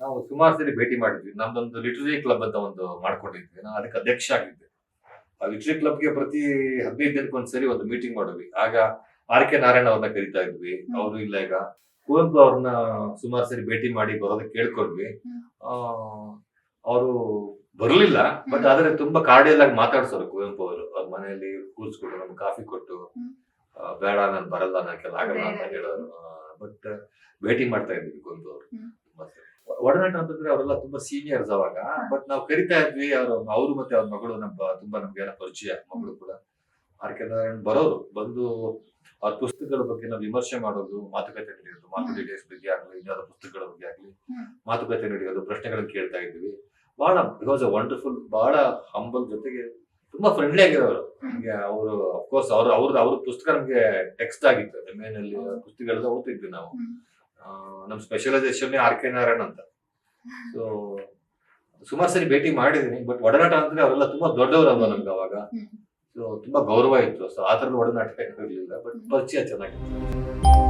ನಾವು ಸುಮಾರು ಸರಿ ಭೇಟಿ ಮಾಡಿದ್ವಿ. ನಮ್ದೊಂದು ಲಿಟರರಿ ಕ್ಲಬ್ ಅಂತ ಒಂದು ಮಾಡ್ಕೊಂಡಿದ್ವಿ. ನಾನು ಅದಕ್ಕೆ ಅಧ್ಯಕ್ಷ ಆಗಿದ್ದೆ. ಆ ಲಿಟರರಿ ಕ್ಲಬ್ಗೆ ಪ್ರತಿ 15 ದಿನಕ್ಕೊಂದ್ಸರಿ ಒಂದು ಮೀಟಿಂಗ್ ಮಾಡಿದ್ವಿ. ಆಗ ಆರ್.ಕೆ. ನಾರಾಯಣ ಅವ್ರನ್ನ ಕರಿತಾ ಇದ್ವಿ. ಅವರು ಇಲ್ಲ ಈಗ ಕುವೆಂಪು ಅವ್ರನ್ನ ಸುಮಾರು ಸರಿ ಭೇಟಿ ಮಾಡಿ ಬರೋದಕ್ಕೆ ಕೇಳ್ಕೊಂಡ್ವಿ. ಅವರು ಬರ್ಲಿಲ್ಲ, ಬಟ್ ಆದ್ರೆ ತುಂಬಾ ಕಾರ್ಡಿಯಲ್ ಆಗಿ ಮಾತಾಡ್ಸೋರು ಕುವೆಂಪು ಅವರು. ಅವ್ರ ಮನೆಯಲ್ಲಿ ಕೂರ್ಸ್ಕೊಟ್ಟು ನಮ್ಗೆ ಕಾಫಿ ಕೊಟ್ಟು ಬೇಡ ನಾನು ಬರಲ್ಲ, ನನಗೆಲ್ಲ ಆಗಲ್ಲ ಅಂತ ಹೇಳೋರು. ಬಟ್ ಭೇಟಿ ಮಾಡ್ತಾ ಇದ್ವಿ ಕುವೆಂಪು ಅವರು. ಒಡನಾಟ ಅಂತಂದ್ರೆ ಅವರೆಲ್ಲ ತುಂಬಾ ಸೀನಿಯರ್ಸ್ ಅವಾಗ. ಬಟ್ ನಾವು ಕರಿತಾ ಇದ್ವಿ. ಅವರು ಮತ್ತೆ ಅವ್ರ ಮಗಳು ತುಂಬಾ ನಮ್ಗೆಲ್ಲ ಪರಿಚಯ. ಮಗಳು ಕೂಡ ಆರ್.ಕೆ. ನಾರಾಯಣ್ ಬರೋರು, ಬಂದು ಅವ್ರ ಪುಸ್ತಕಗಳ ಬಗ್ಗೆ ನಾವು ವಿಮರ್ಶೆ ಮಾಡೋದು, ಮಾತುಕತೆ ನಡೆಯೋದು, ಮಾತು ಡೀಟೇಲ್ಸ್ ಬಗ್ಗೆ ಆಗ್ಲಿ, ಇನ್ಯಾವುದೋ ಪುಸ್ತಕಗಳ ಬಗ್ಗೆ ಆಗ್ಲಿ ಮಾತುಕತೆ ನಡೆಯೋದು, ಪ್ರಶ್ನೆಗಳನ್ನ ಕೇಳ್ತಾ ಇದ್ವಿ. ಬಹಳ ಇಟ್ ವಾಸ್ ಅ ವಂಡರ್ಫುಲ್, ಬಹಳ ಹಂಬಲ್, ಜೊತೆಗೆ ತುಂಬಾ ಫ್ರೆಂಡ್ಲಿ ಆಗಿರೋರು. ನಮ್ಗೆ ಅವರು ಅಫ್ಕೋರ್ಸ್ ಅವ್ರ ಪುಸ್ತಕ ನಮ್ಗೆ ಟೆಕ್ಸ್ಟ್ ಆಗಿತ್ತು. MA ಪುಸ್ತಕಗಳೆಲ್ಲ ಓದ್ತಿದ್ವಿ ನಾವು. ನಮ್ ಸ್ಪೆಷಲೈಸೇಷನ್ ಆರ್.ಕೆ. ನಾರಾಯಣ್ ಅಂತ. ಸೊ ಸುಮಾರು ಸರಿ ಭೇಟಿ ಮಾಡಿದೀನಿ. ಬಟ್ ಒಡನಾಟ ಅಂದ್ರೆ ಅವರೆಲ್ಲ ತುಂಬಾ ದೊಡ್ಡವರಲ್ವ ನಮ್ಗೆ ಅವಾಗ. ಸೊ ತುಂಬಾ ಗೌರವ ಇತ್ತು. ಸೊ ಆ ತರದ ಒಡನಾಟ ಇರಲಿಲ್ಲ, ಬಟ್ ಪರಿಚಯ ಚೆನ್ನಾಗಿತ್ತು.